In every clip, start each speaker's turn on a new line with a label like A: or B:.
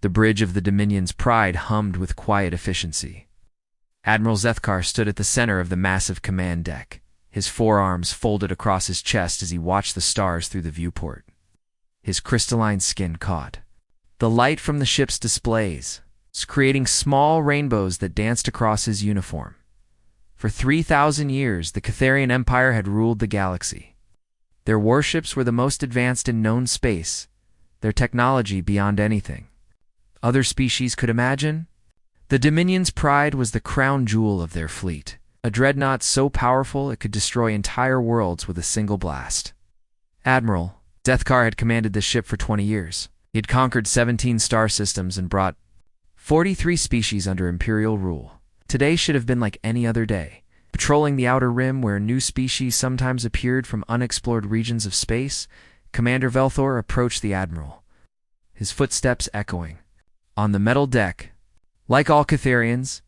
A: The bridge of the Dominion's Pride hummed with quiet efficiency. Admiral Zethkar stood at the center of the massive command deck, his forearms folded across his chest as he watched the stars through the viewport. His crystalline skin caught the light from the ship's displays, creating small rainbows that danced across his uniform. For 3,000 years, the Catharian Empire had ruled the galaxy. Their warships were the most advanced in known space, their technology beyond anything other species could imagine. The Dominion's Pride was the crown jewel of their fleet, a dreadnought so powerful it could destroy entire worlds with a single blast. Admiral Zethkar had commanded the ship for 20 years. He had conquered 17 star systems and brought 43 species under Imperial rule. Today should have been like any other day. Patrolling the outer rim where new species sometimes appeared from unexplored regions of space, Commander Velthor approached the Admiral, his footsteps echoing on the metal deck. Like all Catharians,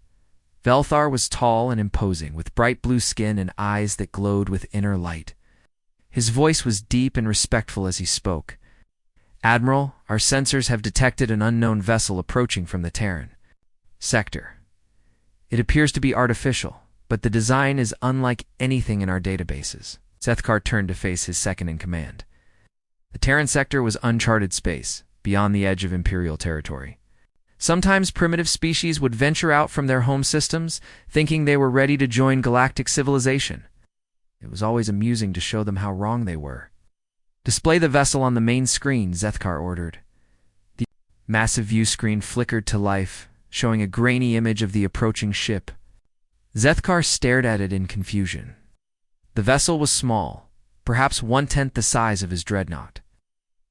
A: Velthar was tall and imposing, with bright blue skin and eyes that glowed with inner light. His voice was deep and respectful as he spoke. "Admiral, our sensors have detected an unknown vessel approaching from the Terran sector. It appears to be artificial, but the design is unlike anything in our databases." Zethkar turned to face his second-in-command. The Terran sector was uncharted space, beyond the edge of Imperial territory. Sometimes primitive species would venture out from their home systems, thinking they were ready to join galactic civilization. It was always amusing to show them how wrong they were. "Display the vessel on the main screen," Zethkar ordered. The massive view screen flickered to life, showing a grainy image of the approaching ship. Zethkar stared at it in confusion. The vessel was small, perhaps 1/10 the size of his dreadnought.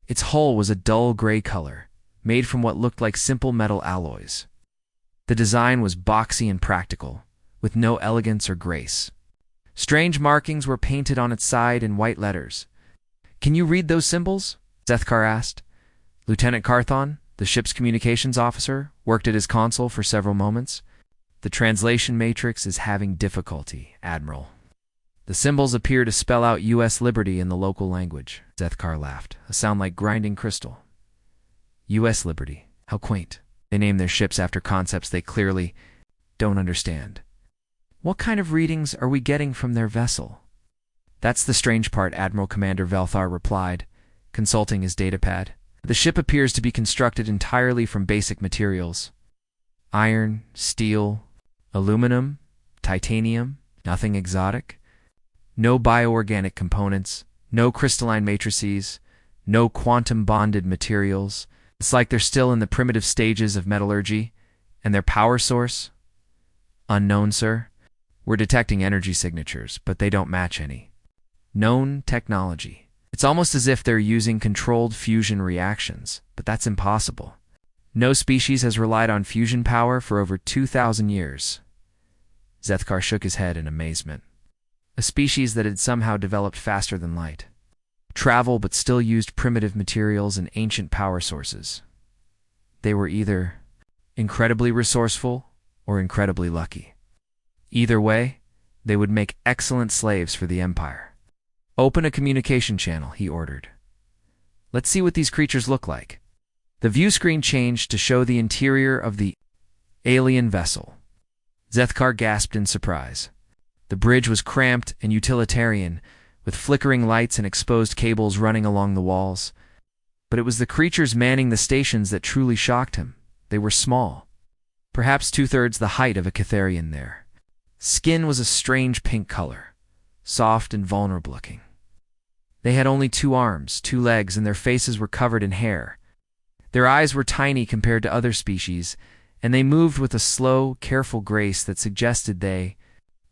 A: Its hull was a dull gray color, made from what looked like simple metal alloys. The design was boxy and practical, with no elegance or grace. Strange markings were painted on its side in white letters. "Can you read those symbols?" Zethkar asked. Lieutenant Carthon, the ship's communications officer, worked at his console for several moments. "The translation matrix is having difficulty, Admiral. The symbols appear to spell out U.S. Liberty in the local language." Zethkar laughed, a sound like grinding crystal. U.S. Liberty. How quaint. They name their ships after concepts they clearly don't understand. "What kind of readings are we getting from their vessel?" "That's the strange part," Admiral Commander Velthar replied, consulting his datapad. "The ship appears to be constructed entirely from basic materials. Iron, steel, aluminum, titanium, nothing exotic. No bioorganic components, no crystalline matrices, no quantum-bonded materials. It's like they're still in the primitive stages of metallurgy. And their power source? Unknown, sir. We're detecting energy signatures, but they don't match any known technology. It's almost as if they're using controlled fusion reactions, but that's impossible. No species has relied on fusion power for over 2,000 years." Zethkar shook his head in amazement. A species that had somehow developed faster than light. Travel but still used primitive materials and ancient power sources. They were either incredibly resourceful or incredibly lucky. Either way, they would make excellent slaves for the Empire. "Open a communication channel," he ordered. "Let's see what these creatures look like." The view screen changed to show the interior of the alien vessel. Zethkar gasped in surprise. The bridge was cramped and utilitarian, with flickering lights and exposed cables running along the walls. But it was the creatures manning the stations that truly shocked him. They were small, perhaps 2/3 the height of a Catharian there. Skin was a strange pink color, soft and vulnerable-looking. They had only 2 arms, 2 legs, and their faces were covered in hair. Their eyes were tiny compared to other species, and they moved with a slow, careful grace that suggested they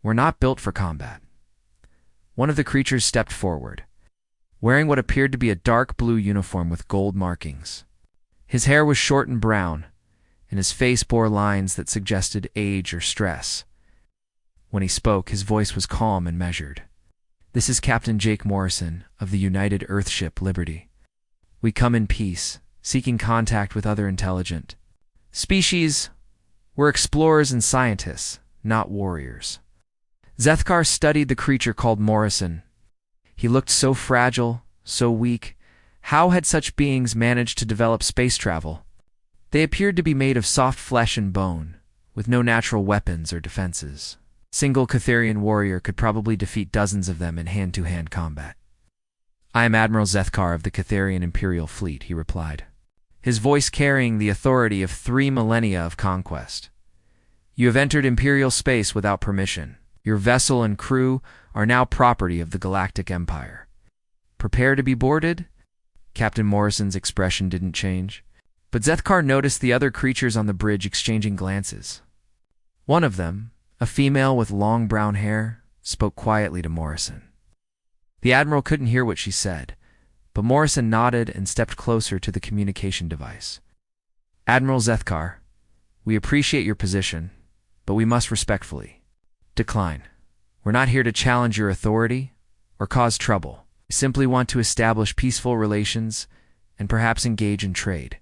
A: were not built for combat. One of the creatures stepped forward, wearing what appeared to be a dark blue uniform with gold markings. His hair was short and brown, and his face bore lines that suggested age or stress. When he spoke, his voice was calm and measured. "This is Captain Jake Morrison of the United Earthship Liberty. We come in peace, seeking contact with other intelligent species. We're explorers and scientists, not warriors." Zethkar studied the creature called Morrison. He looked so fragile, so weak. How had such beings managed to develop space travel? They appeared to be made of soft flesh and bone, with no natural weapons or defenses. A single Catharian warrior could probably defeat dozens of them in hand-to-hand combat. "I am Admiral Zethkar of the Catharian Imperial Fleet," he replied, his voice carrying the authority of 3 millennia of conquest. "You have entered Imperial space without permission. Your vessel and crew are now property of the Galactic Empire. Prepare to be boarded?" Captain Morrison's expression didn't change, but Zethkar noticed the other creatures on the bridge exchanging glances. One of them, a female with long brown hair, spoke quietly to Morrison. The Admiral couldn't hear what she said, but Morrison nodded and stepped closer to the communication device. "Admiral Zethkar, we appreciate your position, but we must respectfully decline. We're not here to challenge your authority or cause trouble. We simply want to establish peaceful relations and perhaps engage in trade.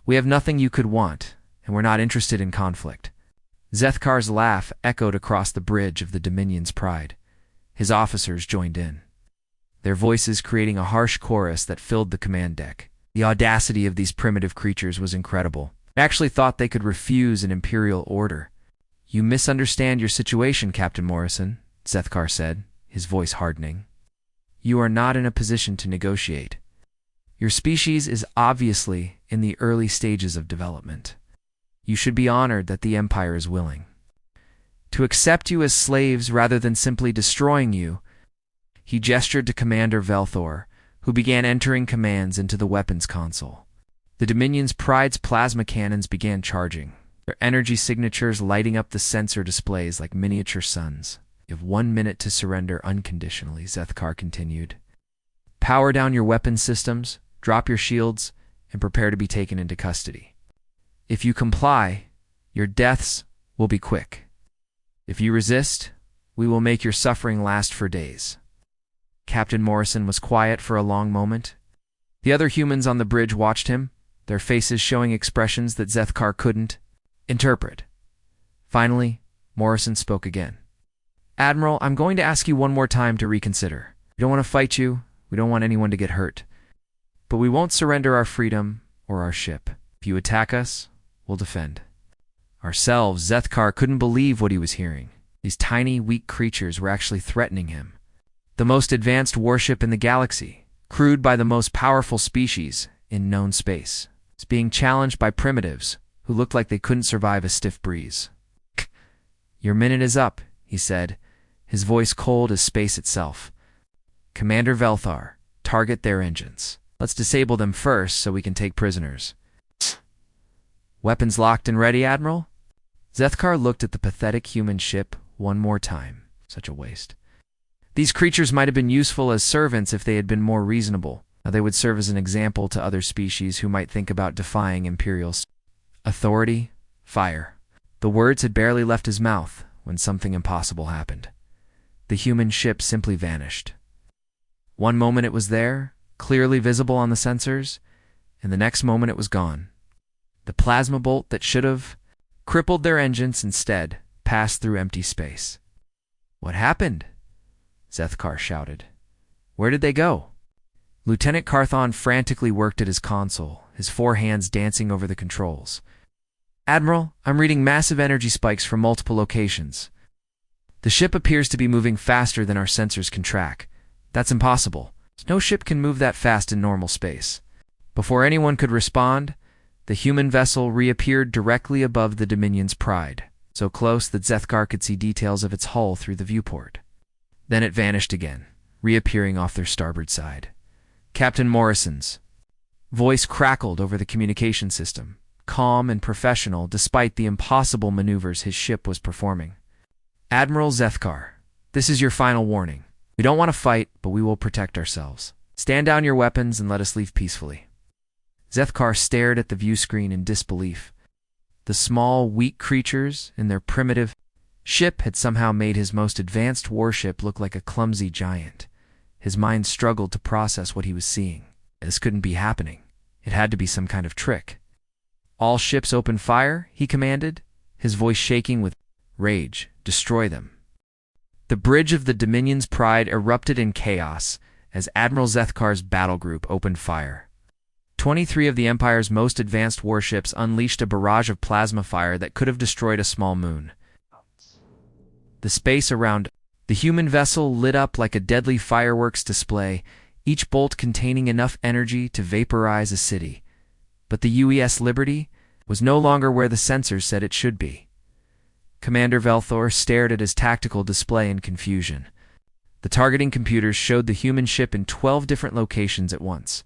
A: We have nothing you could want, and we're not interested in conflict." Zethkar's laugh echoed across the bridge of the Dominion's Pride. His officers joined in, their voices creating a harsh chorus that filled the command deck. The audacity of these primitive creatures was incredible. I actually thought they could refuse an imperial order. "You misunderstand your situation, Captain Morrison," Zethkar said, his voice hardening. "You are not in a position to negotiate. Your species is obviously in the early stages of development. You should be honored that the Empire is willing to accept you as slaves rather than simply destroying you." He gestured to Commander Velthor, who began entering commands into the weapons console. The Dominion's Pride's plasma cannons began charging, their energy signatures lighting up the sensor displays like miniature suns. "You have 1 minute to surrender unconditionally," Zethkar continued. "Power down your weapon systems, drop your shields, and prepare to be taken into custody. If you comply, your deaths will be quick. If you resist, we will make your suffering last for days." Captain Morrison was quiet for a long moment. The other humans on the bridge watched him, their faces showing expressions that Zethkar couldn't interpret. Finally, Morrison spoke again. "Admiral, I'm going to ask you one more time to reconsider. We don't want to fight you, we don't want anyone to get hurt. But we won't surrender our freedom or our ship. If you attack us, we'll defend ourselves." Zethkar couldn't believe what he was hearing. These tiny, weak creatures were actually threatening him. The most advanced warship in the galaxy, crewed by the most powerful species in known space, was being challenged by primitives who looked like they couldn't survive a stiff breeze. "Your minute is up," he said, his voice cold as space itself. "Commander Velthar, target their engines. Let's disable them first so we can take prisoners." "Weapons locked and ready, Admiral?" Zethkar looked at the pathetic human ship one more time. Such a waste. These creatures might have been useful as servants if they had been more reasonable. Now they would serve as an example to other species who might think about defying Imperial authority. Fire. The words had barely left his mouth when something impossible happened. The human ship simply vanished. One moment it was there, clearly visible on the sensors, and the next moment it was gone. The plasma bolt that should have crippled their engines instead passed through empty space. "What happened?" Zethkar shouted. "Where did they go?" Lieutenant Carthon frantically worked at his console, his 4 hands dancing over the controls. "Admiral, I'm reading massive energy spikes from multiple locations. The ship appears to be moving faster than our sensors can track. That's impossible. No ship can move that fast in normal space." Before anyone could respond, the human vessel reappeared directly above the Dominion's Pride, so close that Zethkar could see details of its hull through the viewport. Then it vanished again, reappearing off their starboard side. Captain Morrison's voice crackled over the communication system, calm and professional despite the impossible maneuvers his ship was performing. "Admiral Zethkar, this is your final warning. We don't want to fight, but we will protect ourselves. Stand down your weapons and let us leave peacefully." Zethkar stared at the view screen in disbelief. The small, weak creatures in their primitive ship had somehow made his most advanced warship look like a clumsy giant. His mind struggled to process what he was seeing. This couldn't be happening. It had to be some kind of trick. "All ships open fire," he commanded, his voice shaking with rage. "Destroy them." The bridge of the Dominion's Pride erupted in chaos as Admiral Zethkar's battle group opened fire. 23 of the Empire's most advanced warships unleashed a barrage of plasma fire that could have destroyed a small moon. The space around the human vessel lit up like a deadly fireworks display, each bolt containing enough energy to vaporize a city. But the UES Liberty was no longer where the sensors said it should be. Commander Velthor stared at his tactical display in confusion. The targeting computers showed the human ship in 12 different locations at once,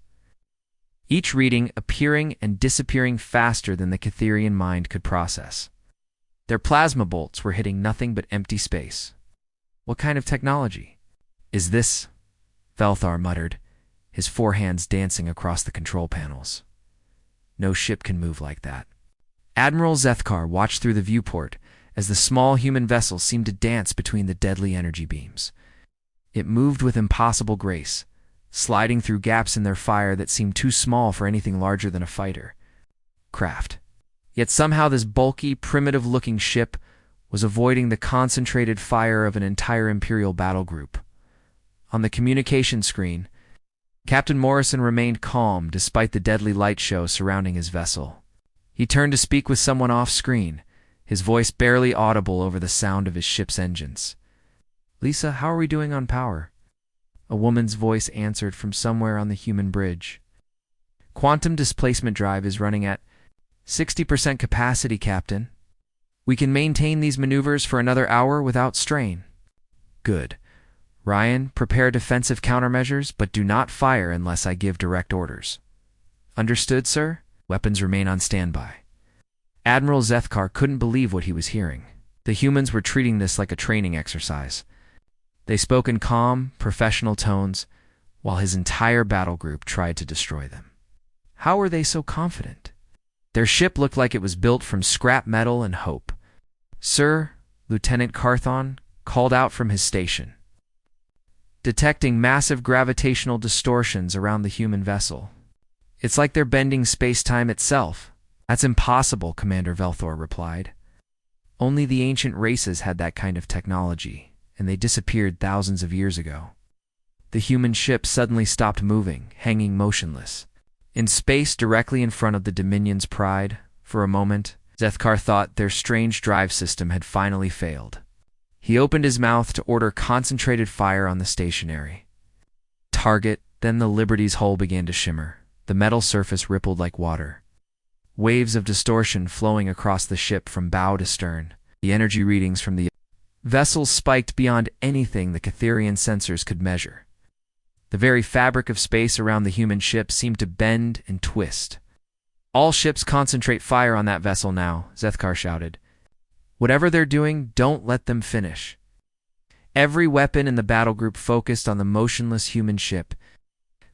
A: each reading appearing and disappearing faster than the Catherian mind could process. Their plasma bolts were hitting nothing but empty space. What kind of technology is this? Velthar muttered, his forehands dancing across the control panels. No ship can move like that. Admiral Zethkar watched through the viewport as the small human vessel seemed to dance between the deadly energy beams. It moved with impossible grace, sliding through gaps in their fire that seemed too small for anything larger than a fighter craft. Yet somehow this bulky, primitive-looking ship was avoiding the concentrated fire of an entire Imperial battle group. On the communication screen, Captain Morrison remained calm despite the deadly light show surrounding his vessel. He turned to speak with someone off-screen, his voice barely audible over the sound of his ship's engines. "Lisa, how are we doing on power?" A woman's voice answered from somewhere on the human bridge. "Quantum displacement drive is running at 60% capacity, Captain. We can maintain these maneuvers for another hour without strain." "Good. Ryan, prepare defensive countermeasures, but do not fire unless I give direct orders." "Understood, sir. Weapons remain on standby." Admiral Zethkar couldn't believe what he was hearing. The humans were treating this like a training exercise. They spoke in calm, professional tones, while his entire battle group tried to destroy them. How were they so confident? Their ship looked like it was built from scrap metal and hope. "Sir," Lieutenant Carthon called out from his station, detecting massive gravitational distortions around the human vessel. "It's like they're bending space-time itself." "That's impossible," Commander Velthor replied. "Only the ancient races had that kind of technology, and they disappeared thousands of years ago." The human ship suddenly stopped moving, hanging motionless. In space directly in front of the Dominion's Pride, for a moment, Zethkar thought their strange drive system had finally failed. He opened his mouth to order concentrated fire on the stationary target, then the Liberty's hull began to shimmer. The metal surface rippled like water, waves of distortion flowing across the ship from bow to stern. The energy readings from the vessel spiked beyond anything the Catherian sensors could measure. The very fabric of space around the human ship seemed to bend and twist. "All ships concentrate fire on that vessel now," Zethkar shouted. "Whatever they're doing, don't let them finish." Every weapon in the battle group focused on the motionless human ship.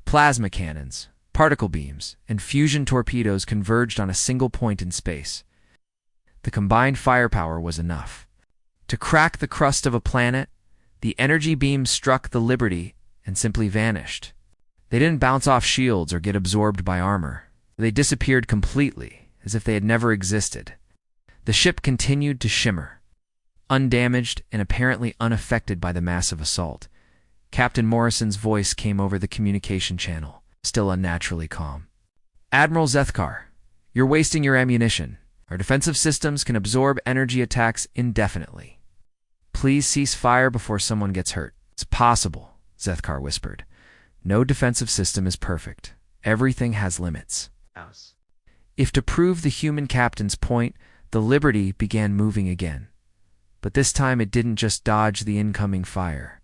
A: Plasma cannons, particle beams, and fusion torpedoes converged on a single point in space. The combined firepower was enough to crack the crust of a planet. The energy beams struck the Liberty and simply vanished. They didn't bounce off shields or get absorbed by armor. They disappeared completely, as if they had never existed. The ship continued to shimmer, undamaged and apparently unaffected by the massive assault. Captain Morrison's voice came over the communication channel, still unnaturally calm. "Admiral Zethkar, you're wasting your ammunition. Our defensive systems can absorb energy attacks indefinitely. Please cease fire before someone gets hurt." "It's possible," Zethkar whispered. "No defensive system is perfect. Everything has limits." If to prove the human captain's point, the Liberty began moving again. But this time it didn't just dodge the incoming fire.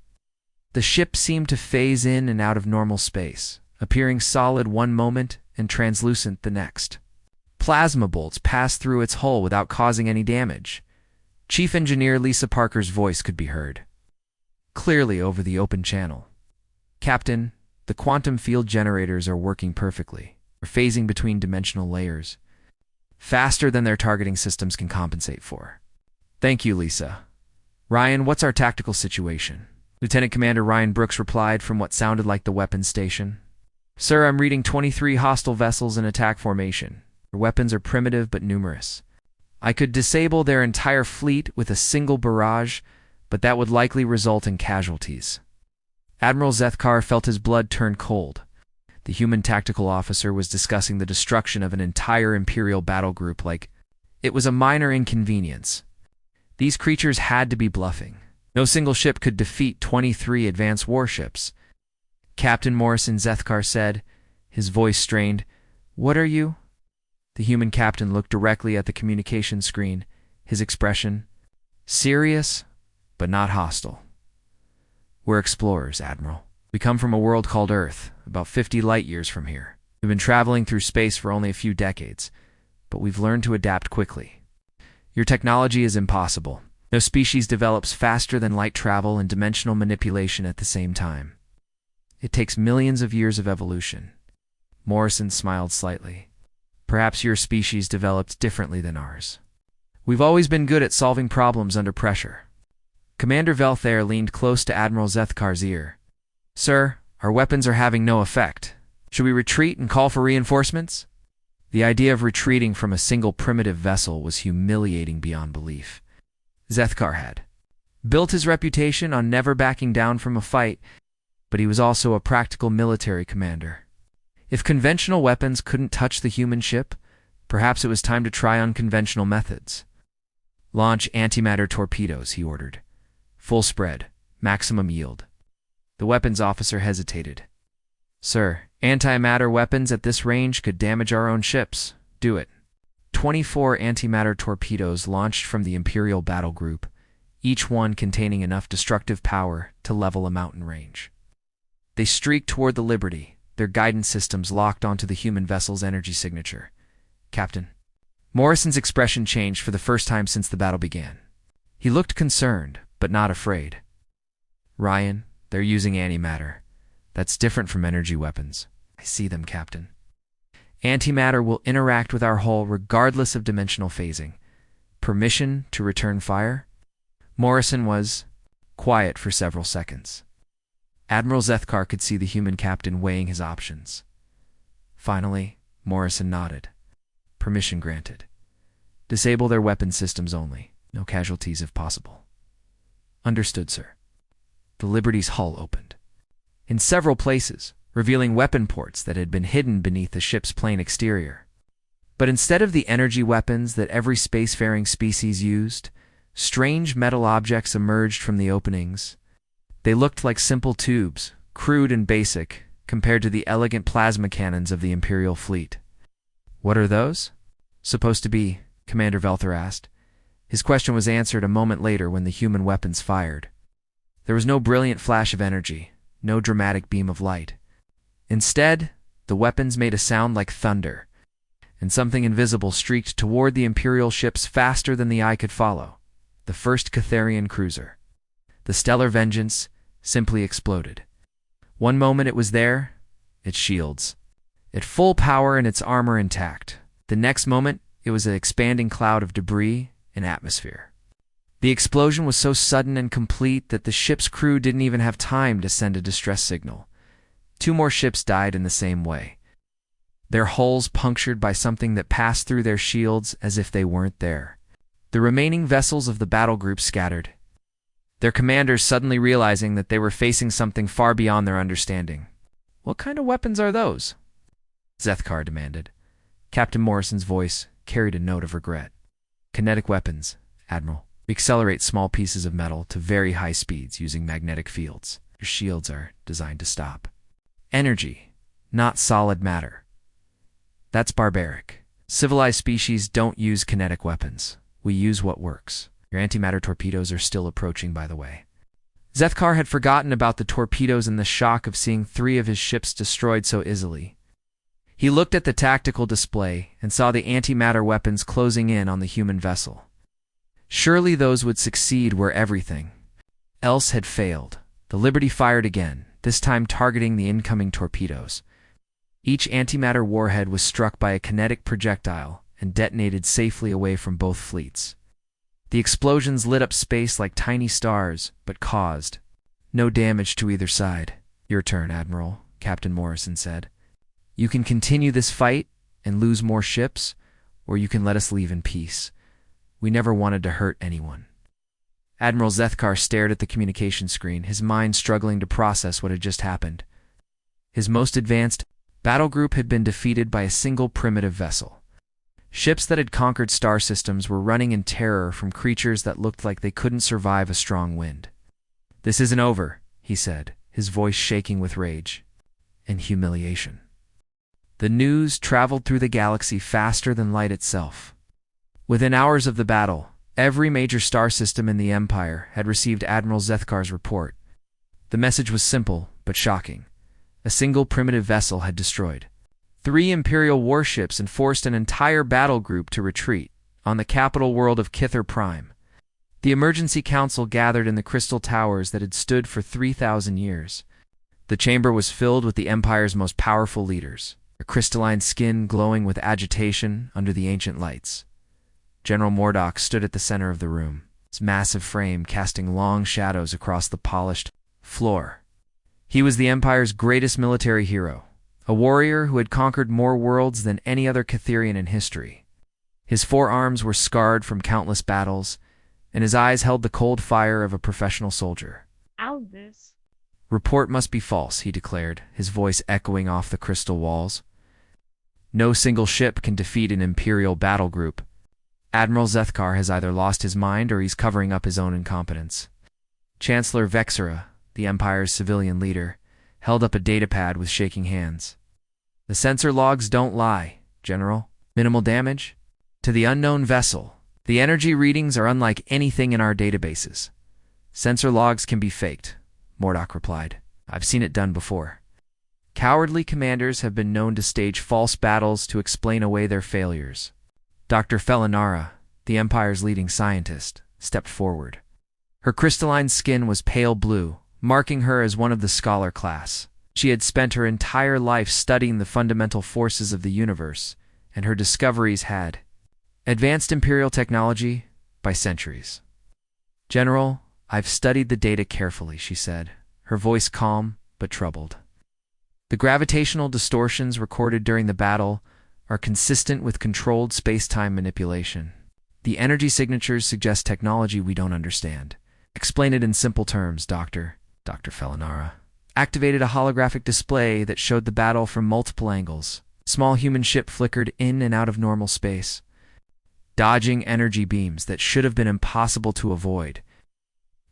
A: The ship seemed to phase in and out of normal space, appearing solid one moment and translucent the next. Plasma bolts passed through its hull without causing any damage. Chief Engineer Lisa Parker's voice could be heard clearly over the open channel. "Captain, the quantum field generators are working perfectly. They're phasing between dimensional layers, faster than their targeting systems can compensate for." "Thank you, Lisa. Ryan, what's our tactical situation?" Lieutenant Commander Ryan Brooks replied from what sounded like the weapons station. "Sir, I'm reading 23 hostile vessels in attack formation. Their weapons are primitive but numerous. I could disable their entire fleet with a single barrage, but that would likely result in casualties." Admiral Zethkar felt his blood turn cold. The human tactical officer was discussing the destruction of an entire Imperial battle group like it was a minor inconvenience. These creatures had to be bluffing. No single ship could defeat 23 advanced warships. Captain Morrison Zethkar said, his voice strained. "What are you?" The human captain looked directly at the communication screen, his expression serious, but not hostile. "We're explorers, Admiral. We come from a world called Earth, about 50 light years from here. We've been traveling through space for only a few decades, but we've learned to adapt quickly. Your technology is impossible. No species develops faster than light travel and dimensional manipulation at the same time. It takes millions of years of evolution." Morrison smiled slightly. "Perhaps your species developed differently than ours. We've always been good at solving problems under pressure." Commander Velthair leaned close to Admiral Zethkar's ear. "Sir, our weapons are having no effect. Should we retreat and call for reinforcements?" The idea of retreating from a single primitive vessel was humiliating beyond belief. Zethkar had built his reputation on never backing down from a fight, but he was also a practical military commander. If conventional weapons couldn't touch the human ship, perhaps it was time to try unconventional methods. "Launch antimatter torpedoes," he ordered. "Full spread, maximum yield." The weapons officer hesitated. "Sir, antimatter weapons at this range could damage our own ships. Do it." 24 antimatter torpedoes launched from the Imperial battle group, each one containing enough destructive power to level a mountain range. They streaked toward the Liberty, their guidance systems locked onto the human vessel's energy signature. "Captain." Morrison's expression changed for the first time since the battle began. He looked concerned, but not afraid. "Ryan, they're using antimatter. That's different from energy weapons." "I see them, Captain." "Antimatter will interact with our hull regardless of dimensional phasing. Permission to return fire?" Morrison was quiet for several seconds. Admiral Zethkar could see the human captain weighing his options. Finally, Morrison nodded. "Permission granted. Disable their weapon systems only. No casualties if possible." "Understood, sir." The Liberty's hull opened in several places, revealing weapon ports that had been hidden beneath the ship's plain exterior. But instead of the energy weapons that every spacefaring species used, strange metal objects emerged from the openings. They looked like simple tubes, crude and basic, compared to the elegant plasma cannons of the Imperial fleet. "What are those supposed to be?" Commander Velthair asked. His question was answered a moment later when the human weapons fired. There was no brilliant flash of energy, no dramatic beam of light. Instead, the weapons made a sound like thunder, and something invisible streaked toward the Imperial ships faster than the eye could follow. The first Catharian cruiser. The Stellar Vengeance simply exploded. One moment it was there, its shields, at full power and its armor intact. The next moment, it was an expanding cloud of debris and atmosphere. The explosion was so sudden and complete that the ship's crew didn't even have time to send a distress signal. 2 more ships died in the same way, their hulls punctured by something that passed through their shields as if they weren't there. The remaining vessels of the battle group scattered, their commanders suddenly realizing that they were facing something far beyond their understanding. "What kind of weapons are those?" Zethkar demanded. Captain Morrison's voice carried a note of regret. "Kinetic weapons, Admiral. We accelerate small pieces of metal to very high speeds using magnetic fields. Your shields are designed to stop. Energy, not solid matter. That's barbaric. Civilized species don't use kinetic weapons. We use what works. Your antimatter torpedoes are still approaching, by the way." Zethkar had forgotten about the torpedoes in the shock of seeing 3 of his ships destroyed so easily. He looked at the tactical display and saw the antimatter weapons closing in on the human vessel. Surely those would succeed where everything else had failed. The Liberty fired again, this time targeting the incoming torpedoes. Each antimatter warhead was struck by a kinetic projectile and detonated safely away from both fleets. The explosions lit up space like tiny stars, but caused no damage to either side. "Your turn, Admiral," Captain Morrison said. "You can continue this fight and lose more ships, or you can let us leave in peace. We never wanted to hurt anyone." Admiral Zethkar stared at the communication screen, his mind struggling to process what had just happened. His most advanced Battle group had been defeated by a single primitive vessel. Ships that had conquered star systems were running in terror from creatures that looked like they couldn't survive a strong wind. "This isn't over," he said, his voice shaking with rage and humiliation. The news traveled through the galaxy faster than light itself. Within hours of the battle, every major star system in the Empire had received Admiral Zethkar's report. The message was simple but shocking. A single primitive vessel had destroyed 3 Imperial warships and forced an entire battle group to retreat on the capital world of Kither Prime. The emergency council gathered in the crystal towers that had stood for 3,000 years. The chamber was filled with the Empire's most powerful leaders, their crystalline skin glowing with agitation under the ancient lights. General Mordock stood at the center of the room, his massive frame casting long shadows across the polished floor. He was the Empire's greatest military hero, a warrior who had conquered more worlds than any other Catherian in history. His forearms were scarred from countless battles, and his eyes held the cold fire of a professional soldier.
B: "Albus."
A: "Report must be false," he declared, his voice echoing off the crystal walls. "No single ship can defeat an Imperial battle group. Admiral Zethkar has either lost his mind or he's covering up his own incompetence." Chancellor Vexera, the Empire's civilian leader, held up a datapad with shaking hands. "The sensor logs don't lie, General. Minimal damage? To the unknown vessel. The energy readings are unlike anything in our databases. Sensor logs can be faked," Mordock replied. "I've seen it done before. Cowardly commanders have been known to stage false battles to explain away their failures." Dr. Felinara, the Empire's leading scientist, stepped forward. Her crystalline skin was pale blue, marking her as one of the scholar class. She had spent her entire life studying the fundamental forces of the universe, and her discoveries had advanced Imperial technology by centuries. "General, I've studied the data carefully," she said, her voice calm but troubled. "The gravitational distortions recorded during the battle are consistent with controlled space-time manipulation. The energy signatures suggest technology we don't understand." "Explain it in simple terms, Doctor." Dr. Felinara activated a holographic display that showed the battle from multiple angles. Small human ship flickered in and out of normal space, dodging energy beams that should have been impossible to avoid.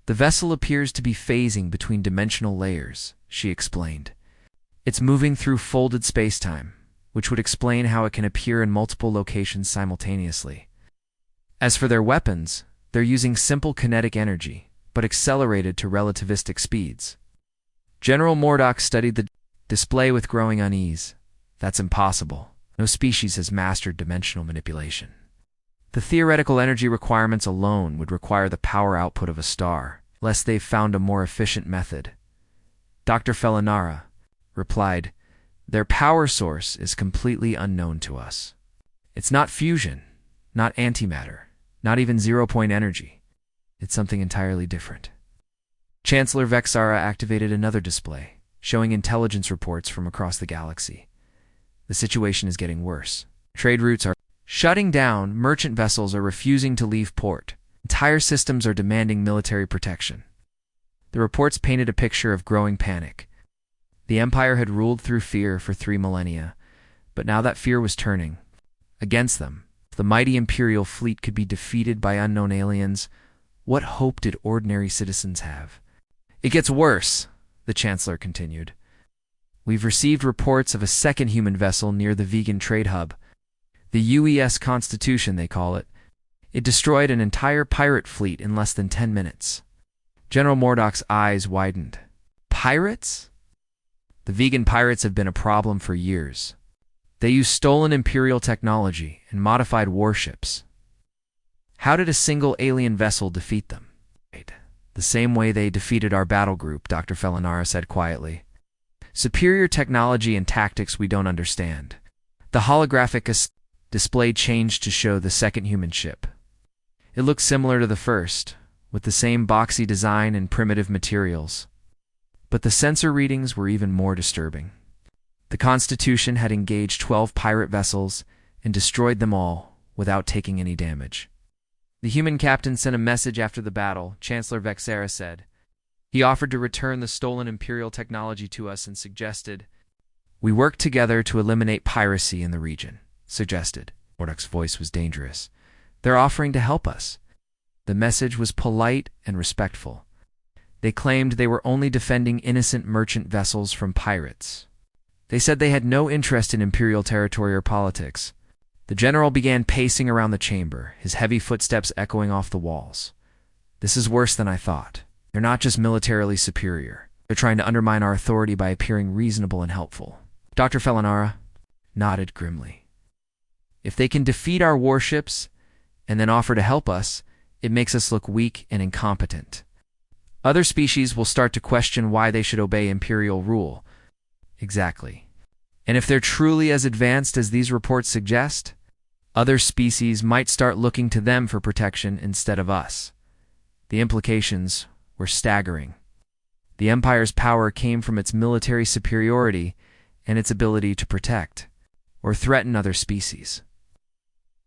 A: "The vessel appears to be phasing between dimensional layers," she explained. "It's moving through folded spacetime, which would explain how it can appear in multiple locations simultaneously. As for their weapons, they're using simple kinetic energy, but accelerated to relativistic speeds." General Mordock studied the display with growing unease. "That's impossible. No species has mastered dimensional manipulation. The theoretical energy requirements alone would require the power output of a star, unless they've found a more efficient method." Dr. Felinara replied, "Their power source is completely unknown to us. It's not fusion, not antimatter, not even zero-point energy. It's something entirely different." Chancellor Vexara activated another display, showing intelligence reports from across the galaxy. "The situation is getting worse. Trade routes are shutting down, merchant vessels are refusing to leave port, entire systems are demanding military protection." The reports painted a picture of growing panic. The Empire had ruled through fear for 3 millennia, but now that fear was turning against them. If the mighty Imperial fleet could be defeated by unknown aliens, what hope did ordinary citizens have? "It gets worse," the Chancellor continued. "We've received reports of a second human vessel near the vegan trade hub. The UES Constitution, they call it. It destroyed an entire pirate fleet in less than 10 minutes. General Mordock's eyes widened. "Pirates?" "The vegan pirates have been a problem for years. They use stolen Imperial technology and modified warships. How did a single alien vessel defeat them?" "The same way they defeated our battle group," Dr. Felinara said quietly. "Superior technology and tactics we don't understand." The holographic display changed to show the second human ship. It looked similar to the first, with the same boxy design and primitive materials. But the sensor readings were even more disturbing. The Constitution had engaged 12 pirate vessels and destroyed them all without taking any damage. The human captain sent a message after the battle, Chancellor Vexera said. He offered to return the stolen Imperial technology to us and suggested We work together to eliminate piracy in the region, suggested. Mordok's voice was dangerous. They're offering to help us. The message was polite and respectful. They claimed they were only defending innocent merchant vessels from pirates. They said they had no interest in imperial territory or politics. The general began pacing around the chamber, his heavy footsteps echoing off the walls. This is worse than I thought. They're not just militarily superior. They're trying to undermine our authority by appearing reasonable and helpful. Dr. Fellinara nodded grimly. If they can defeat our warships and then offer to help us, it makes us look weak and incompetent. Other species will start to question why they should obey imperial rule. Exactly. And if they're truly as advanced as these reports suggest, other species might start looking to them for protection instead of us. The implications were staggering. The Empire's power came from its military superiority and its ability to protect or threaten other species.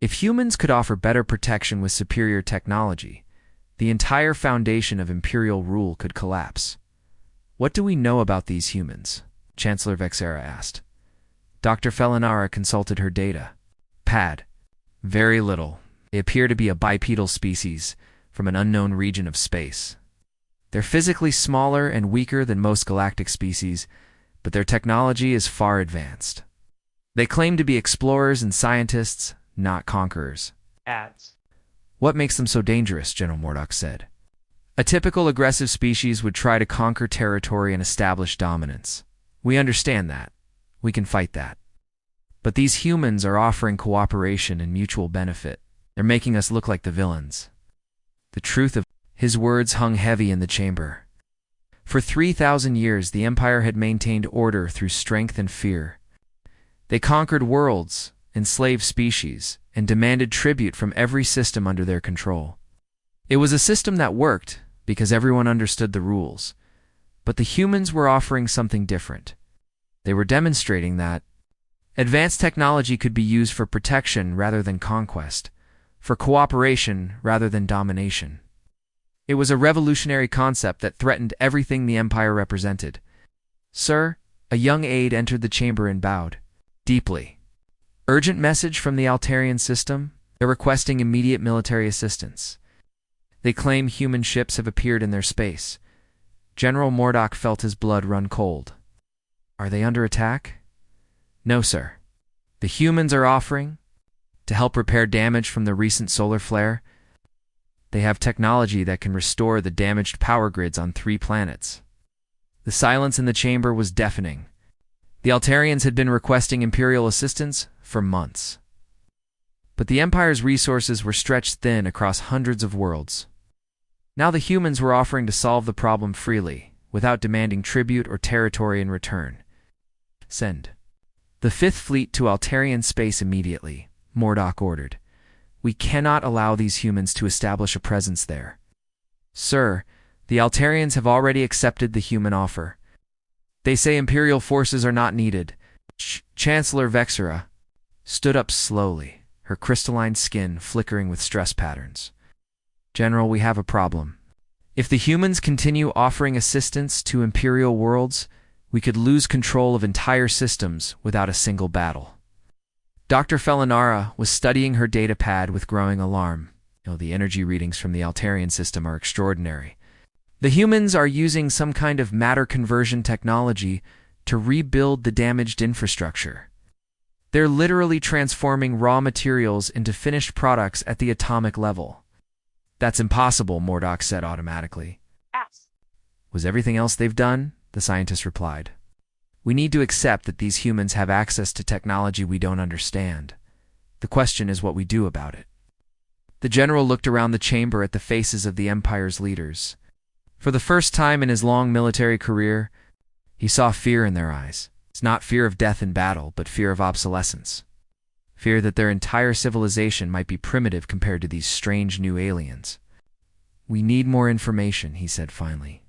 A: If humans could offer better protection with superior technology, the entire foundation of imperial rule could collapse. What do we know about these humans? Chancellor Vexera asked. Dr. Fellinara consulted her data. Pad. Very little. They appear to be a bipedal species from an unknown region of space. They're physically smaller and weaker than most galactic species, but their technology is far advanced. They claim to be explorers and scientists, not conquerors.
B: Ads.
A: What makes them so dangerous? General Mordok said. A typical aggressive species would try to conquer territory and establish dominance. We understand that. We can fight that. But these humans are offering cooperation and mutual benefit. They're making us look like the villains. The truth of his words hung heavy in the chamber. For 3,000 years, the Empire had maintained order through strength and fear. They conquered worlds, enslaved species, and demanded tribute from every system under their control. It was a system that worked because everyone understood the rules. But the humans were offering something different. They were demonstrating that advanced technology could be used for protection rather than conquest, for cooperation rather than domination. It was a revolutionary concept that threatened everything the Empire represented. Sir, a young aide entered the chamber and bowed. Deeply. Urgent message from the Altarian system. They're requesting immediate military assistance. They claim human ships have appeared in their space. General Mordok felt his blood run cold. Are they under attack? No, sir. The humans are offering to help repair damage from the recent solar flare. They have technology that can restore the damaged power grids on 3 planets. The silence in the chamber was deafening. The Altarians had been requesting Imperial assistance for months. But the Empire's resources were stretched thin across hundreds of worlds. Now the humans were offering to solve the problem freely, without demanding tribute or territory in return. Send the 5th Fleet to Altarian space immediately, Mordok ordered. We cannot allow these humans to establish a presence there. Sir, the Altarians have already accepted the human offer. They say Imperial forces are not needed. Chancellor Vexera stood up slowly, her crystalline skin flickering with stress patterns. General, we have a problem. If the humans continue offering assistance to Imperial worlds, we could lose control of entire systems without a single battle. Dr. Fellinara was studying her data pad with growing alarm. The energy readings from the Altarian system are extraordinary. The humans are using some kind of matter conversion technology to rebuild the damaged infrastructure. They're literally transforming raw materials into finished products at the atomic level. That's impossible, Mordok said automatically.
B: Ads.
A: Was everything else they've done? The scientist replied. We need to accept that these humans have access to technology we don't understand. The question is what we do about it. The general looked around the chamber at the faces of the Empire's leaders. For the first time in his long military career, he saw fear in their eyes. It's not fear of death in battle, but fear of obsolescence. Fear that their entire civilization might be primitive compared to these strange new aliens. We need more information, he said finally.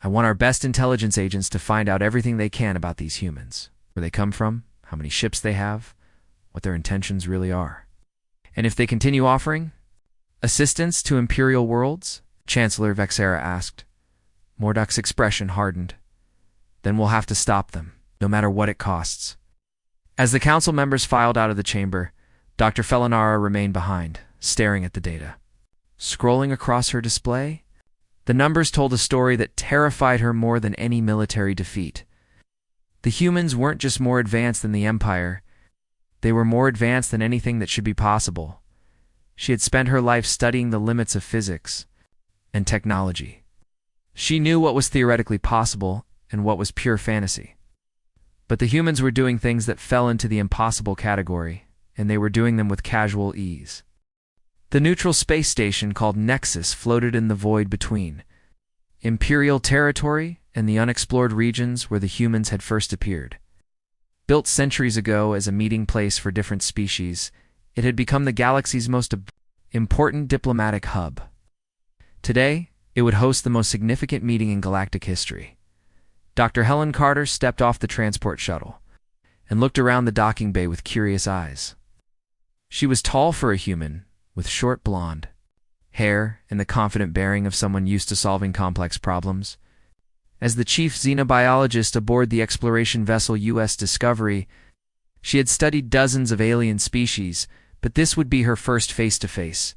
A: I want our best intelligence agents to find out everything they can about these humans. Where they come from, how many ships they have, what their intentions really are. And if they continue offering assistance to Imperial worlds, Chancellor Vexera asked. Mordok's expression hardened. Then we'll have to stop them. no matter what it costs. As the council members filed out of the chamber, Dr. Felinara remained behind, staring at the data. Scrolling across her display, the numbers told a story that terrified her more than any military defeat. The humans weren't just more advanced than the Empire, they were more advanced than anything that should be possible. She had spent her life studying the limits of physics and technology. She knew what was theoretically possible and what was pure fantasy. But the humans were doing things that fell into the impossible category, and they were doing them with casual ease. The neutral space station called Nexus floated in the void between Imperial territory and the unexplored regions where the humans had first appeared. Built centuries ago as a meeting place for different species, it had become the galaxy's most important diplomatic hub. Today, it would host the most significant meeting in galactic history. Dr. Helen Carter stepped off the transport shuttle and looked around the docking bay with curious eyes. She was tall for a human, with short blonde hair and the confident bearing of someone used to solving complex problems. As the chief xenobiologist aboard the exploration vessel U.S. Discovery, she had studied dozens of alien species, but this would be her first face-to-face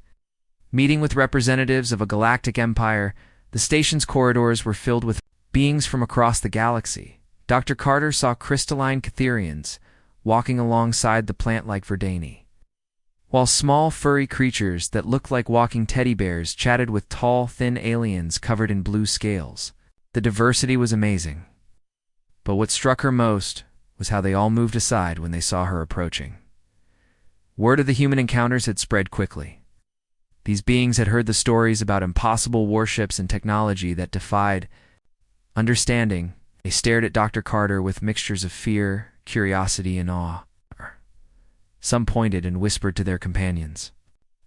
A: meeting with representatives of a galactic empire. The station's corridors were filled with beings from across the galaxy. Dr. Carter saw crystalline Catherians walking alongside the plant-like Verdani, while small, furry creatures that looked like walking teddy bears chatted with tall, thin aliens covered in blue scales. The diversity was amazing. But what struck her most was how they all moved aside when they saw her approaching. Word of the human encounters had spread quickly. These beings had heard the stories about impossible warships and technology that defied understanding. They stared at Dr. Carter with mixtures of fear, curiosity, and awe. Some pointed and whispered to their companions.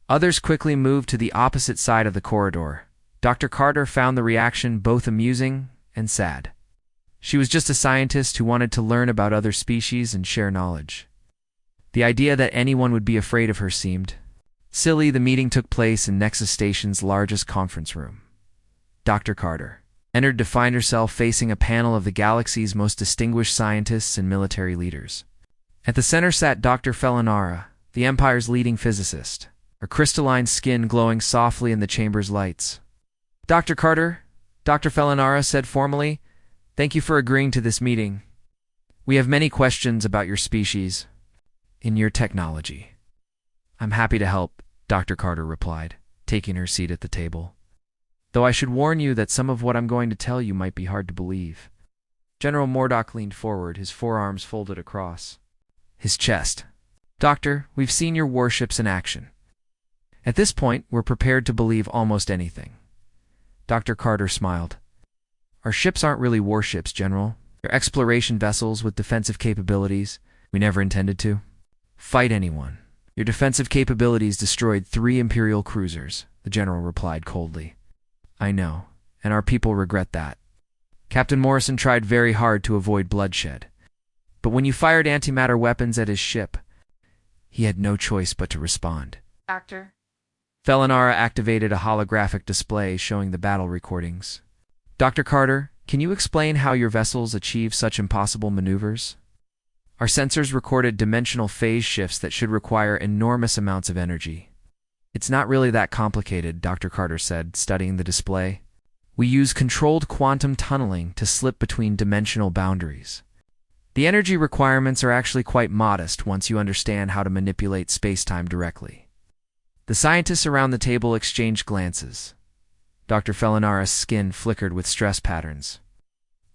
A: Others quickly moved to the opposite side of the corridor. Dr. Carter found the reaction both amusing and sad. She was just a scientist who wanted to learn about other species and share knowledge. The idea that anyone would be afraid of her seemed silly. The meeting took place in Nexus Station's largest conference room. Dr. Carter entered to find herself facing a panel of the galaxy's most distinguished scientists and military leaders. At the center sat Dr. Felinara, the Empire's leading physicist, her crystalline skin glowing softly in the chamber's lights. Dr. Carter, Dr. Felinara said formally, "Thank you for agreeing to this meeting. We have many questions about your species and your technology." "I'm happy to help," Dr. Carter replied, taking her seat at the table. "Though I should warn you that some of what I'm going to tell you might be hard to believe." General Mordock leaned forward, his forearms folded across his chest. "Doctor, we've seen your warships in action. At this point, we're prepared to believe almost anything." Dr. Carter smiled. "Our ships aren't really warships, General. They're exploration vessels with defensive capabilities. We never intended to fight anyone. Your defensive capabilities destroyed 3 Imperial cruisers," the General replied coldly. "I know, and our people regret that. Captain Morrison tried very hard to avoid bloodshed. But when you fired antimatter weapons at his ship, he had no choice but to respond."
B: Actor.
A: Felinara activated a holographic display showing the battle recordings. "Dr. Carter, can you explain how your vessels achieve such impossible maneuvers?" "Our sensors recorded dimensional phase shifts that should require enormous amounts of energy." "It's not really that complicated," Dr. Carter said, studying the display. "We use controlled quantum tunneling to slip between dimensional boundaries. The energy requirements are actually quite modest once you understand how to manipulate space-time directly." The scientists around the table exchanged glances. Dr. Felinara's skin flickered with stress patterns.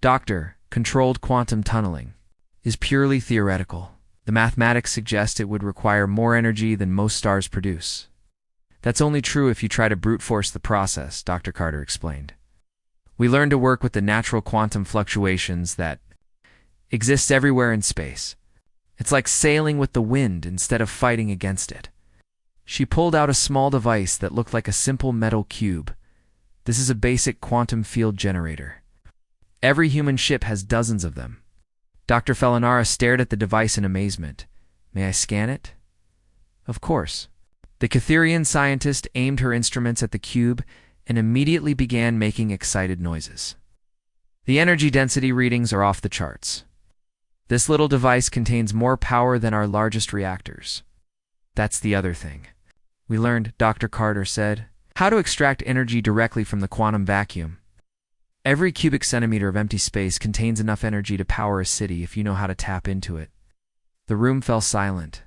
A: "Doctor, controlled quantum tunneling is purely theoretical. The mathematics suggest it would require more energy than most stars produce. That's only true if you try to brute force the process," Dr. Carter explained. "We learn to work with the natural quantum fluctuations that exist everywhere in space. It's like sailing with the wind instead of fighting against it." She pulled out a small device that looked like a simple metal cube. "This is a basic quantum field generator. Every human ship has dozens of them." Dr. Felinara stared at the device in amazement. "May I scan it?" "Of course." The Catherian scientist aimed her instruments at the cube and immediately began making excited noises. "The energy density readings are off the charts. This little device contains more power than our largest reactors. That's the other thing. We learned, Dr. Carter said, how to extract energy directly from the quantum vacuum. Every cubic centimeter of empty space contains enough energy to power a city if you know how to tap into it. The room fell silent.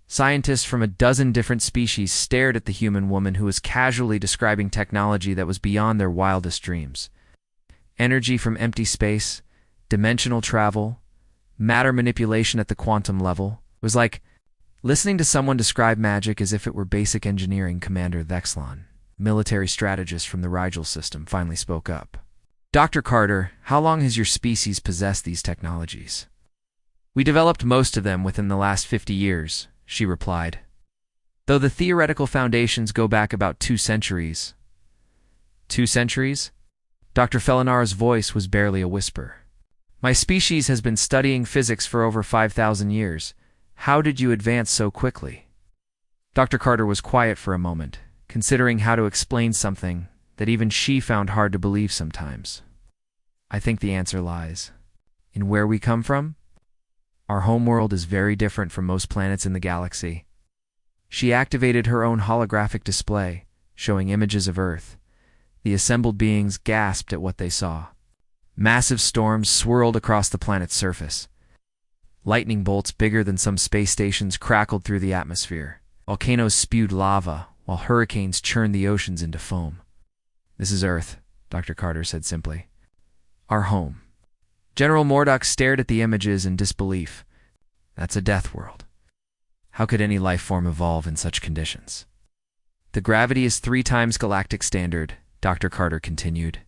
A: Scientists from a dozen different species stared at the human woman who was casually describing technology that was beyond their wildest dreams. Energy from empty space, dimensional travel, matter manipulation at the quantum level. It was like listening to someone describe magic as if it were basic engineering. Commander Vexlon, military strategist from the Rigel system, finally spoke up. Dr. Carter, how long has your species possessed these technologies? We developed most of them within the last 50 years, she replied. Though the theoretical foundations go back about 2 centuries. 2 centuries? Dr. Felinara's voice was barely a whisper. My species has been studying physics for over 5,000 years. How did you advance so quickly? Dr. Carter was quiet for a moment, considering how to explain something that even she found hard to believe sometimes. I think the answer lies in where we come from. Our homeworld is very different from most planets in the galaxy. She activated her own holographic display, showing images of Earth. The assembled beings gasped at what they saw. Massive storms swirled across the planet's surface. Lightning bolts bigger than some space stations crackled through the atmosphere. Volcanoes spewed lava, while hurricanes churned the oceans into foam. This is Earth, Dr. Carter said simply. Our home. General Mordock stared at the images in disbelief. That's a death world. How could any life form evolve in such conditions? The gravity is 3 times galactic standard, Dr. Carter continued.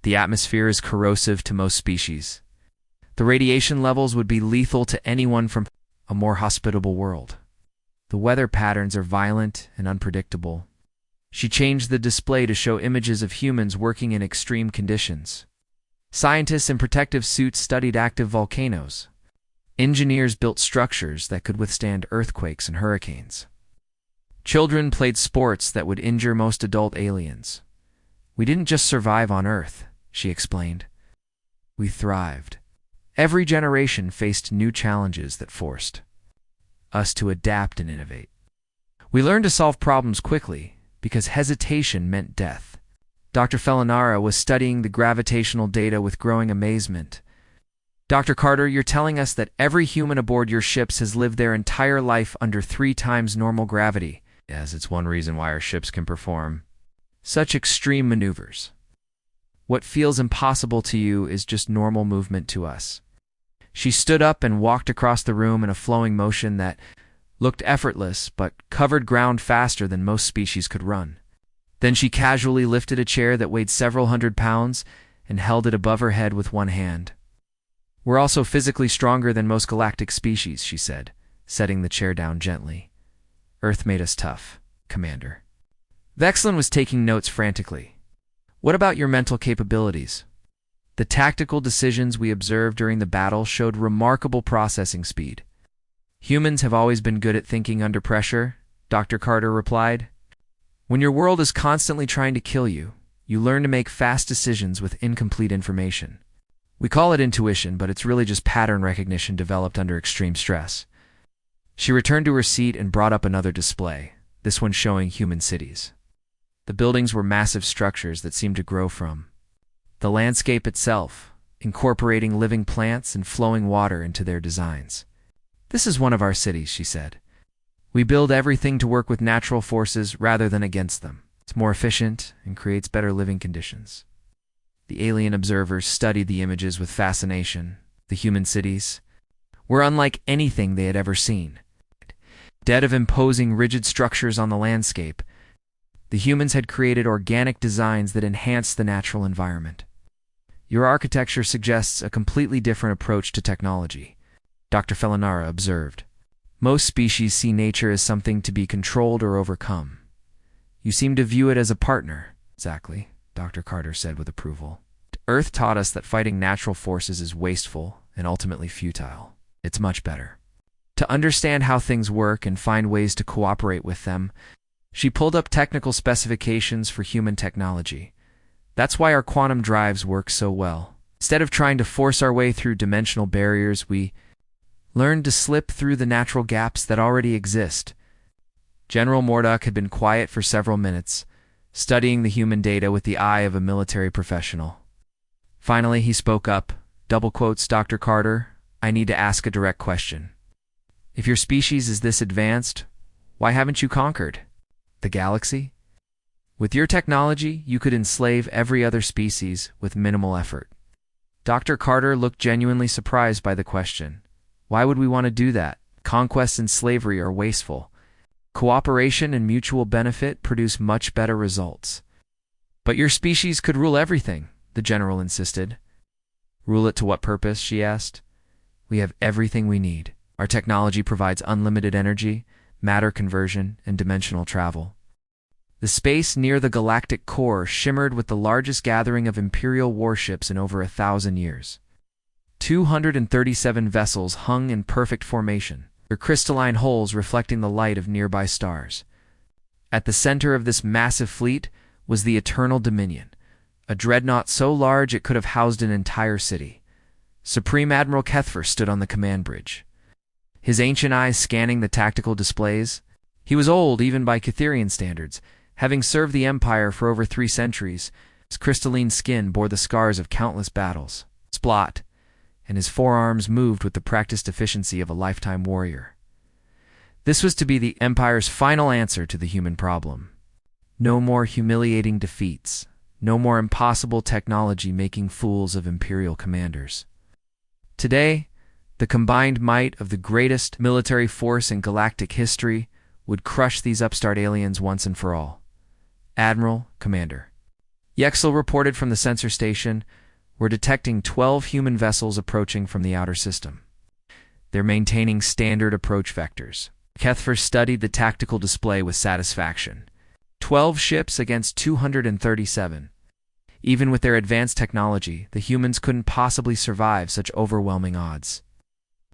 A: The atmosphere is corrosive to most species. The radiation levels would be lethal to anyone from a more hospitable world. The weather patterns are violent and unpredictable. She changed the display to show images of humans working in extreme conditions. Scientists in protective suits studied active volcanoes. Engineers built structures that could withstand earthquakes and hurricanes. Children played sports that would injure most adult aliens. We didn't just survive on Earth, she explained. We thrived. Every generation faced new challenges that forced us to adapt and innovate. We learned to solve problems quickly because hesitation meant death. Dr. Felinara was studying the gravitational data with growing amazement. Dr. Carter, you're telling us that every human aboard your ships has lived their entire life under 3 times normal gravity. Yes, it's one reason why our ships can perform such extreme maneuvers. What feels impossible to you is just normal movement to us. She stood up and walked across the room in a flowing motion that looked effortless but covered ground faster than most species could run. Then she casually lifted a chair that weighed several hundred pounds and held it above her head with one hand. We're also physically stronger than most galactic species, she said, setting the chair down gently. Earth made us tough, Commander. Vexlon was taking notes frantically. What about your mental capabilities? The tactical decisions we observed during the battle showed remarkable processing speed. Humans have always been good at thinking under pressure, Dr. Carter replied. When your world is constantly trying to kill you, you learn to make fast decisions with incomplete information. We call it intuition, but it's really just pattern recognition developed under extreme stress. She returned to her seat and brought up another display, this one showing human cities. The buildings were massive structures that seemed to grow from the landscape itself, incorporating living plants and flowing water into their designs. This is one of our cities, she said. We build everything to work with natural forces rather than against them. It's more efficient and creates better living conditions. The alien observers studied the images with fascination. The human cities were unlike anything they had ever seen. Instead of imposing rigid structures on the landscape, the humans had created organic designs that enhanced the natural environment. Your architecture suggests a completely different approach to technology, Dr. Felinara observed. Most species see nature as something to be controlled or overcome. You seem to view it as a partner. Exactly, Dr. Carter said with approval. Earth taught us that fighting natural forces is wasteful and ultimately futile. It's much better to understand how things work and find ways to cooperate with them. She pulled up technical specifications for human technology. That's why our quantum drives work so well. Instead of trying to force our way through dimensional barriers, we learned to slip through the natural gaps that already exist. General Mordok had been quiet for several minutes, studying the human data with the eye of a military professional. Finally, he spoke up, double quotes, "Dr. Carter, I need to ask a direct question. If your species is this advanced, why haven't you conquered the galaxy? With your technology, you could enslave every other species with minimal effort." Dr. Carter looked genuinely surprised by the question. Why would we want to do that? Conquest and slavery are wasteful. Cooperation and mutual benefit produce much better results. But your species could rule everything, the general insisted. Rule it to what purpose, she asked. We have everything we need. Our technology provides unlimited energy, matter conversion, and dimensional travel. The space near the galactic core shimmered with the largest gathering of Imperial warships in over 1,000 years. 237 vessels hung in perfect formation, their crystalline holes reflecting the light of nearby stars. At the center of this massive fleet was the Eternal Dominion, a dreadnought so large it could have housed an entire city. Supreme Admiral Kethfer stood on the command bridge, his ancient eyes scanning the tactical displays. He was old even by Catherian standards, having served the Empire for over 3 centuries. His crystalline skin bore the scars of countless battles. Splot, and his forearms moved with the practiced efficiency of a lifetime warrior. This was to be the Empire's final answer to the human problem. No more humiliating defeats. No more impossible technology making fools of Imperial commanders. Today, the combined might of the greatest military force in galactic history would crush these upstart aliens once and for all. Admiral, Commander. Yexel reported from the sensor station, "We're detecting 12 human vessels approaching from the outer system. They're maintaining standard approach vectors." Kethfer studied the tactical display with satisfaction. 12 ships against 237. Even with their advanced technology, the humans couldn't possibly survive such overwhelming odds.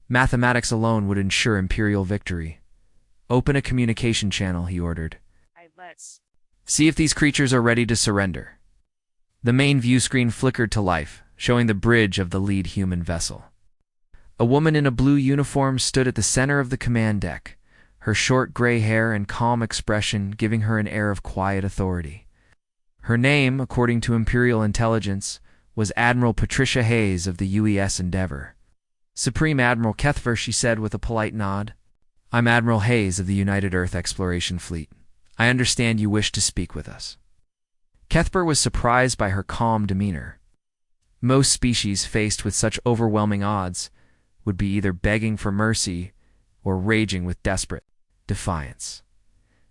A: Mathematics alone would ensure Imperial victory. "Open a communication channel," he ordered.
B: Let's
A: "See if these creatures are ready to surrender." The main view screen flickered to life, showing the bridge of the lead human vessel. A woman in a blue uniform stood at the center of the command deck, her short gray hair and calm expression giving her an air of quiet authority. Her name, according to Imperial intelligence, was Admiral Patricia Hayes of the UES Endeavour. "Supreme Admiral Kethfer," she said with a polite nod. "I'm Admiral Hayes of the United Earth Exploration Fleet. I understand you wish to speak with us." Kethfer was surprised by her calm demeanor. Most species faced with such overwhelming odds would be either begging for mercy or raging with desperate defiance.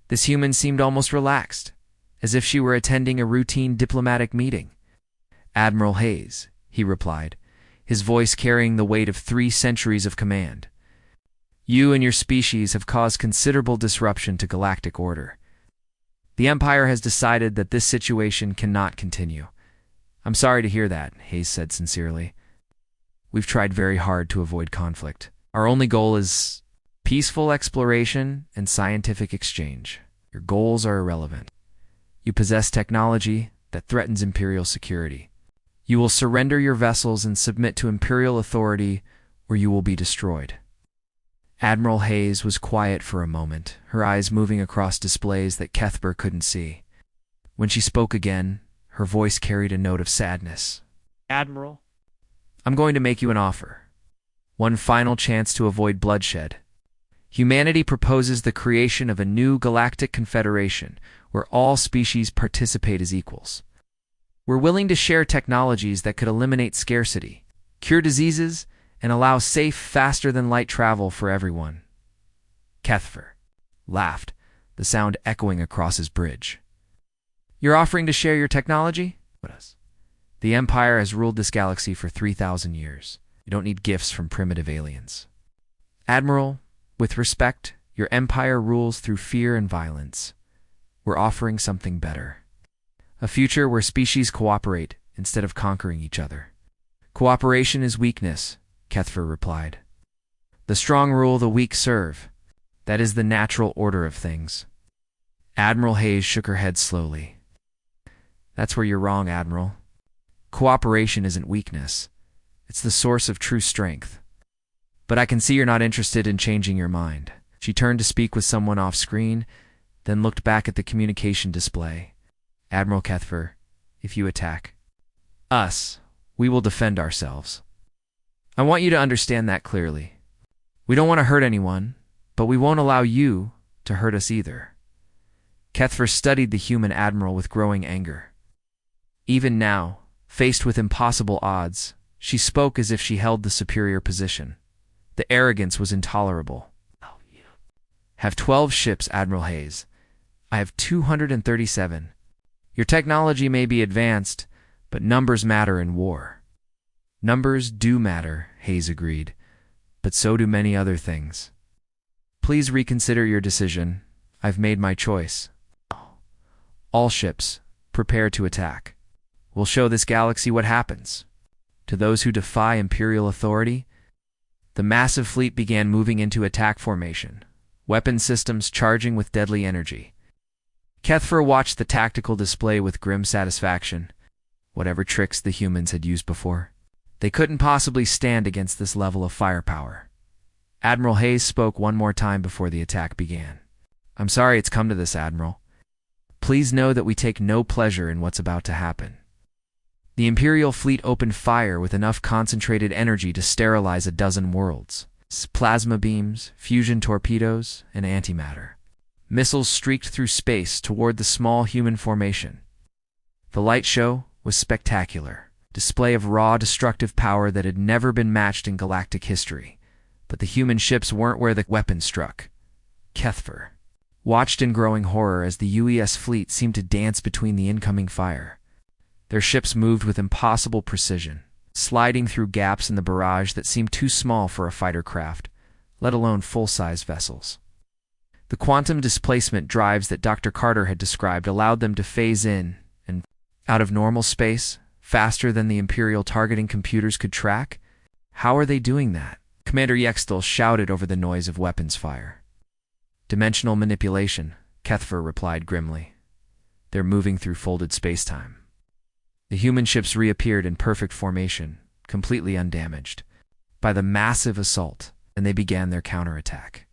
A: This human seemed almost relaxed, as if she were attending a routine diplomatic meeting. "Admiral Hayes," he replied, his voice carrying the weight of 3 centuries of command. "You and your species have caused considerable disruption to galactic order. The Empire has decided that this situation cannot continue." "I'm sorry to hear that," Hayes said sincerely. "We've tried very hard to avoid conflict. Our only goal is peaceful exploration and scientific exchange. Your goals are irrelevant. You possess technology that threatens Imperial security. You will surrender your vessels and submit to Imperial authority, or you will be destroyed." Admiral Hayes was quiet for a moment, her eyes moving across displays that Kethfer couldn't see. When she spoke again, her voice carried a note of sadness.
B: Admiral.
A: "I'm going to make you an offer. One final chance to avoid bloodshed. Humanity proposes the creation of a new galactic confederation where all species participate as equals. We're willing to share technologies that could eliminate scarcity, cure diseases, and allow safe, faster-than-light travel for everyone." Kethfer laughed, the sound echoing across his bridge. "You're offering to share your technology? The Empire has ruled this galaxy for 3,000 years. You don't need gifts from primitive aliens. Admiral, with respect, your Empire rules through fear and violence. We're offering something better. A future where species cooperate instead of conquering each other." "Cooperation is weakness," Kethfer replied. "The strong rule, the weak serve. That is the natural order of things." Admiral Hayes shook her head slowly. "That's where you're wrong, Admiral. Cooperation isn't weakness. It's the source of true strength. But I can see you're not interested in changing your mind. She turned to speak with someone off screen, then looked back at the communication display. Admiral Kethfer, if you attack us, we will defend ourselves. I want you to understand that clearly. We don't want to hurt anyone, but we won't allow you to hurt us either. Kethfer studied the human admiral with growing anger. Even now, faced with impossible odds, she spoke as if she held the superior position. The arrogance was intolerable. Have 12 ships, Admiral Hayes. I have 237. Your technology may be advanced, but numbers matter in war. Numbers do matter, Hayes agreed, but so do many other things. Please reconsider your decision. I've made my choice. All ships, prepare to attack. We'll show this galaxy what happens. To those who defy Imperial authority, the massive fleet began moving into attack formation, weapon systems charging with deadly energy. Kethfer watched the tactical display with grim satisfaction. Whatever tricks the humans had used before, they couldn't possibly stand against this level of firepower. Admiral Hayes spoke one more time before the attack began. I'm sorry it's come to this, Admiral. Please know that we take no pleasure in what's about to happen. The Imperial fleet opened fire with enough concentrated energy to sterilize a dozen worlds. Plasma beams, fusion torpedoes, and antimatter. Missiles streaked through space toward the small human formation. The light show was spectacular, display of raw destructive power that had never been matched in galactic history. But the human ships weren't where the weapon struck. Kethfer watched in growing horror as the UES fleet seemed to dance between the incoming fire. Their ships moved with impossible precision, sliding through gaps in the barrage that seemed too small for a fighter craft, let alone full-size vessels. The quantum displacement drives that Dr. Carter had described allowed them to phase in and out of normal space faster than the Imperial targeting computers could track. How are they doing that? Commander Yextel shouted over the noise of weapons fire. Dimensional manipulation, Kethfer replied grimly. They're moving through folded spacetime. The human ships reappeared in perfect formation, completely undamaged, by the massive assault, and they began their counterattack.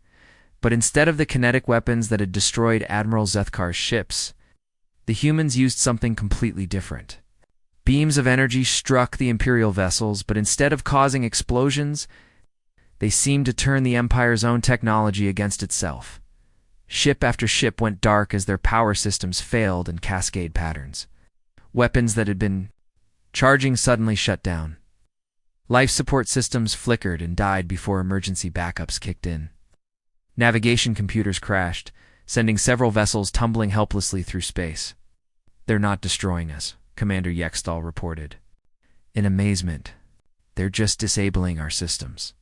A: But instead of the kinetic weapons that had destroyed Admiral Zethkar's ships, the humans used something completely different. Beams of energy struck the Imperial vessels, but instead of causing explosions, they seemed to turn the Empire's own technology against itself. Ship after ship went dark as their power systems failed in cascade patterns. Weapons that had been charging suddenly shut down. Life support systems flickered and died before emergency backups kicked in. Navigation computers crashed, sending several vessels tumbling helplessly through space. They're not destroying us, Commander Yextal reported. In amazement, they're just disabling our systems.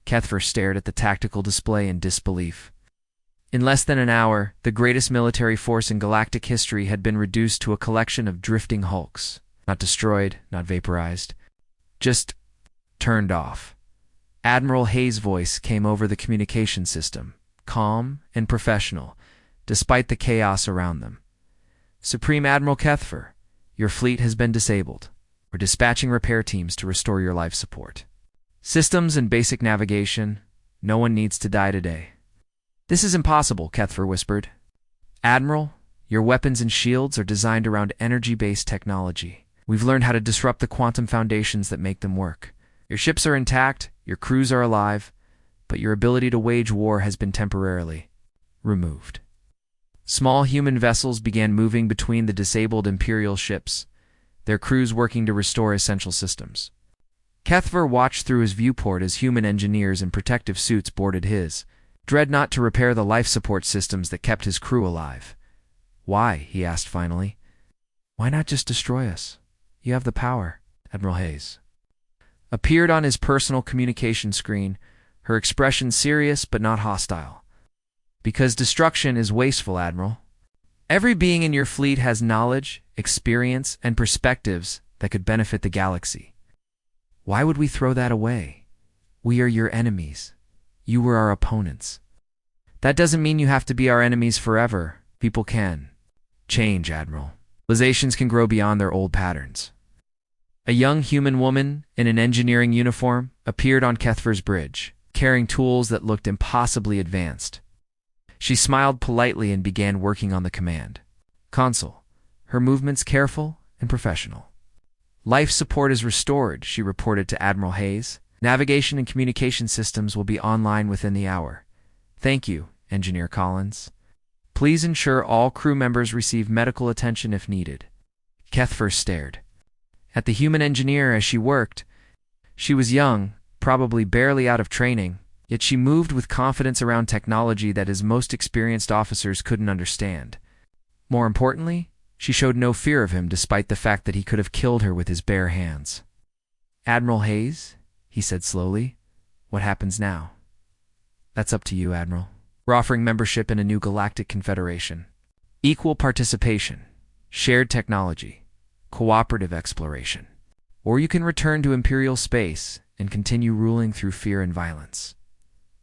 A: Kethfer stared at the tactical display in disbelief. In less than an hour, the greatest military force in galactic history had been reduced to a collection of drifting hulks. Not destroyed, not vaporized, just turned off. Admiral Hayes' voice came over the communication system, calm and professional, despite the chaos around them. Supreme Admiral Kethfer, your fleet has been disabled. We're dispatching repair teams to restore your life support. Systems and basic navigation, no one needs to die today. This is impossible, Kethfer whispered. Admiral, your weapons and shields are designed around energy-based technology. We've learned how to disrupt the quantum foundations that make them work. Your ships are intact, your crews are alive, but your ability to wage war has been temporarily removed. Small human vessels began moving between the disabled Imperial ships, their crews working to restore essential systems. Kethfer watched through his viewport as human engineers in protective suits boarded his dreadnought to repair the life support systems that kept his crew alive. Why? He asked finally. Why not just destroy us? You have the power. Admiral Hayes appeared on his personal communication screen, her expression serious but not hostile. Because destruction is wasteful, Admiral. Every being in your fleet has knowledge, experience, and perspectives that could benefit the galaxy. Why would we throw that away? We are your enemies. You were our opponents. That doesn't mean you have to be our enemies forever. People can change, Admiral. Civilizations can grow beyond their old patterns. A young human woman in an engineering uniform appeared on Kethfer's bridge, carrying tools that looked impossibly advanced. She smiled politely and began working on the command console, her movements careful and professional. Life support is restored, she reported to Admiral Hayes. Navigation and communication systems will be online within the hour. Thank you, Engineer Collins. Please ensure all crew members receive medical attention if needed. Kethfer stared at the human engineer as she worked. She was young, probably barely out of training, yet she moved with confidence around technology that his most experienced officers couldn't understand. More importantly, she showed no fear of him despite the fact that he could have killed her with his bare hands. Admiral Hayes, he said slowly, what happens now? That's up to you, Admiral. We're offering membership in a new galactic confederation. Equal participation, shared technology, cooperative exploration. Or you can return to Imperial space and continue ruling through fear and violence.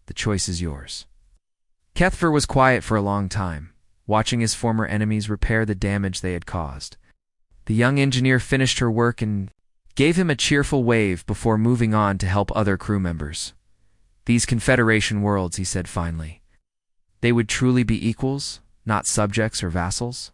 A: The choice is yours. Kethfer was quiet for a long time, watching his former enemies repair the damage they had caused. The young engineer finished her work and gave him a cheerful wave before moving on to help other crew members. These Confederation worlds, he said finally. They would truly be equals, not subjects or vassals.